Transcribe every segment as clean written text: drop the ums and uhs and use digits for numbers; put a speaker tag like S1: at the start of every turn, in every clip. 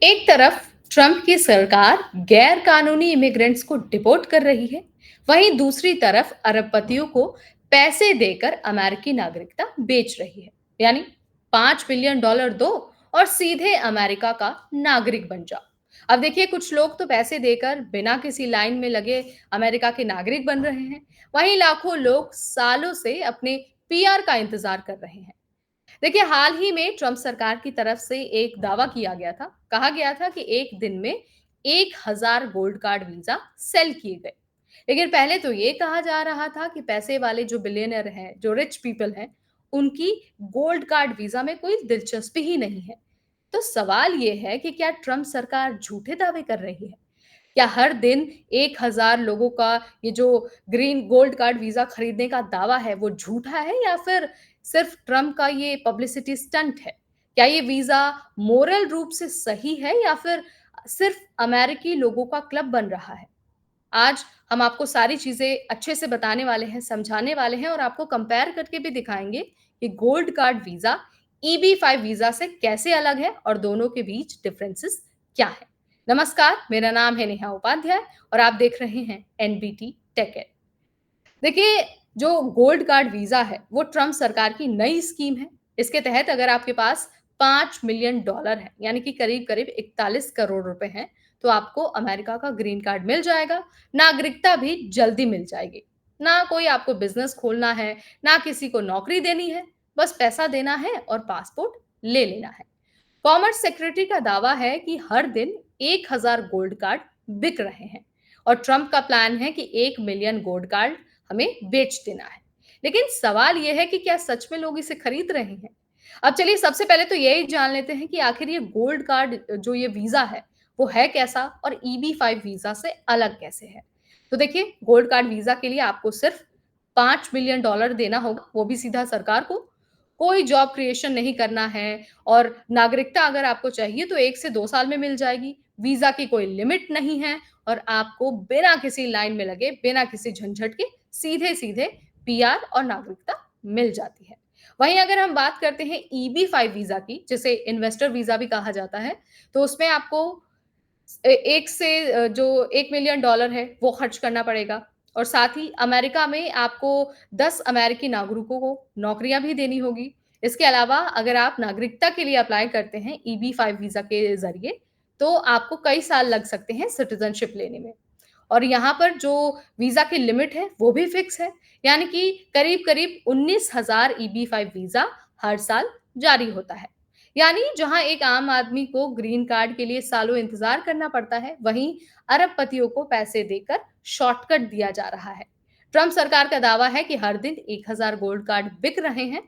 S1: एक तरफ ट्रंप की सरकार गैर कानूनी इमिग्रेंट्स को डिपोर्ट कर रही है, वहीं दूसरी तरफ अरबपतियों को पैसे देकर अमेरिकी नागरिकता बेच रही है। यानी $5 बिलियन दो और सीधे अमेरिका का नागरिक बन जाओ। अब देखिए, कुछ लोग तो पैसे देकर बिना किसी लाइन में लगे अमेरिका के नागरिक बन रहे हैं। वहीं लाखों लोग सालों से अपने पीआर का इंतजार कर रहे हैं। देखिए, हाल ही में ट्रंप सरकार की तरफ से एक दावा किया गया था। कहा गया था कि एक दिन में 1000 गोल्ड कार्ड वीजा सेल किए गए। लेकिन पहले तो ये कहा जा रहा था कि पैसे वाले जो बिलियनर हैं, जो रिच पीपल हैं, उनकी गोल्ड कार्ड वीजा में कोई दिलचस्पी ही नहीं है। तो सवाल ये है कि क्या ट्रंप सरकार झूठे दावे कर रही है? क्या हर दिन 1000 लोगों का ये जो ग्रीन गोल्ड कार्ड वीज़ा खरीदने का दावा है, वो झूठा है या फिर सिर्फ ट्रम्प का ये पब्लिसिटी स्टंट है? क्या ये वीज़ा मोरल रूप से सही है या फिर सिर्फ अमेरिकी लोगों का क्लब बन रहा है? आज हम आपको सारी चीज़ें अच्छे से बताने वाले हैं, समझाने वाले हैं और आपको कंपेयर करके भी दिखाएँगे कि gold card visa EB-5 visa से कैसे अलग है और दोनों के बीच डिफरेंसेस क्या है। नमस्कार, मेरा नाम है नेहा उपाध्याय और आप देख रहे हैं एनबीटी टेक एड। देखिए, जो गोल्ड कार्ड वीज़ा है, वो ट्रम्प सरकार की नई स्कीम है। इसके तहत अगर आपके पास $5 मिलियन है, यानी कि करीब-करीब 41 करोड़ रुपए हैं, तो आपको अमेरिका का ग्रीन कार्ड मिल जाएगा, नागरिकता भी जल्दी मिल जाएगी। ना कोई आपको बिज़नेस खोलना है, ना किसी को नौकरी देनी है, बस पैसा देना है और पासपोर्ट ले लेना है। कॉमर्स सेक्रेटरी का दावा है कि हर दिन 1000 गोल्ड कार्ड बिक रहे हैं और ट्रंप का प्लान है कि 1 मिलियन गोल्ड कार्ड हमें बेच देना है। लेकिन सवाल यह है कि क्या सच में लोग इसे खरीद रहे हैं? अब चलिए, सबसे पहले तो यही जान लेते हैं कि आखिर ये गोल्ड कार्ड जो ये वीज़ा है, वो है कैसा और EB-5 वीज़ा से अलग कैसे है? तो देखिए, गोल्ड कार्ड वीज़ा के लिए आपको सिर्फ $5 मिलियन देना होगा, वो भी सीधा सरकार को। कोई जॉब क्रिएशन नहीं करना है और नागरिकता अगर आपको चाहिए तो 1 से 2 साल में मिल जाएगी। वीज़ा की कोई लिमिट नहीं है और आपको बिना किसी लाइन में लगे, बिना किसी झंझट के सीधे-सीधे पीआर और नागरिकता मिल जाती है। वहीं अगर हम बात करते हैं EB-5 वीज़ा की, जिसे इन्वेस्टर वीज़ा भी कहा जाता है, तो उसमें आपको 1 से जो $1 मिलियन है, वो खर्च करना पड़ेगा और साथ ही अमेरिका में आपको 10 अमेरिकी नागरिकों को नौकरियाँ भी देनी होगी। इसके अलावा अगर आप नागरिकता के लिए अप्लाई करते हैं EB-5 वीज़ा के ज़रिए, तो आपको कई साल लग सकते हैं सिटिज़नशिप लेने में। और यहाँ पर जो वीज़ा की लिमिट है, वो भी फिक्स है, यानी कि करीब-करीब 19,000 EB-5 वीज़ा हर साल जारी होता है। यानी जहाँ एक आम आदमी को ग्रीन कार्ड के लिए सालों इंतज़ार करना पड़ता है, वहीं अरबपतियों को पैसे देकर शॉर्टकट दिया जा रहा है। ट्रम्प सरकार का दावा है कि हर दिन 1000 गोल्ड कार्ड बिक रहे हैं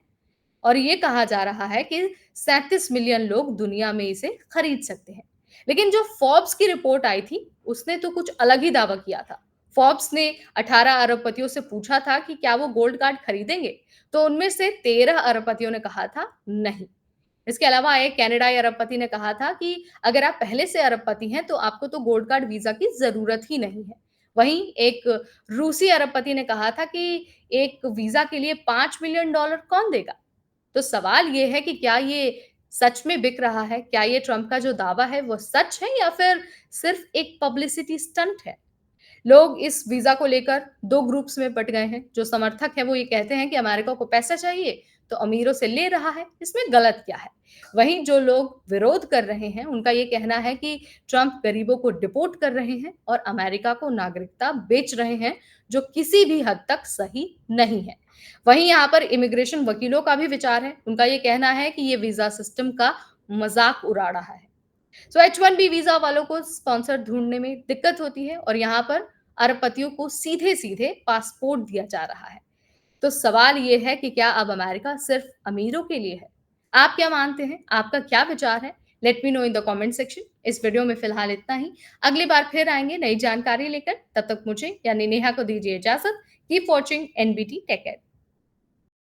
S1: और ये कहा जा रहा है कि 37 मिलियन लोग दुनिया में इसे खरीद सकते हैं। लेकिन जो फोर्ब्स की रिपोर्ट आई थी, उसने तो कुछ अलग ही दावा किया था। फोर्ब्स ने 18 अरबपतियों से पूछा था कि क्या वो गोल्ड कार्ड खरीदेंगे, तो उनमें से 13 अरबपतियों ने कहा था नहीं। इसके अलावा एक कनाडाई अरबपति ने कहा था कि अगर आप पहले से अरबपति हैं, तो आपको तो गोल्ड कार्ड वीज़ा की ज़रूरत ही नहीं है। वहीं एक रूसी अरबपति ने कहा था कि एक वीज़ा के लिए $5 मिलियन कौन देगा? तो सवाल ये है कि क्या ये सच में बिक रहा है? क्या ये ट्रम्प का जो दावा है वो सच है या फिर सिर्फ एक पब्लिसिटी स्टंट है? लोग इस वीज़ा को लेकर 2 ग्रुप्स में बँट गए हैं। जो समर्थक हैं वो ये कहते हैं कि अमेरिका को पैसा चाहिए, तो अमीरों से ले रहा है, इसमें गलत क्या है? वहीं जो लोग विरोध कर रहे हैं, उनका ये कहना है कि ट्रम्प गरीबों को डिपोर्ट कर रहे हैं और अमेरिका को नागरिकता बेच रहे हैं, जो किसी भी हद तक सही नहीं है। वहीं यहाँ पर इमिग्रेशन वकीलों का भी विचार है। उनका ये कहना है कि ये वीज़ा सिस्टम का मज़ाक उड़ा रहा है। सो H-1B वीज़ा वालों को स्पॉन्सर ढूँढने में दिक्कत होती है और यहाँ पर अरबपतियों को सीधे-सीधे पासपोर्ट दिया जा रहा है। तो सवाल ये है कि क्या अब अमेरिका सिर्फ अमीरों के लिए है? आप क्या मानते हैं? आपका क्या विचार है? Let me know in the comment section. इस वीडियो में फिलहाल इतना ही। अगली बार फिर आएँगे नई जानकारी लेकर। तब तक मुझे यानी नेहा को दीजिए इजाज़त। Keep watching NBT take care.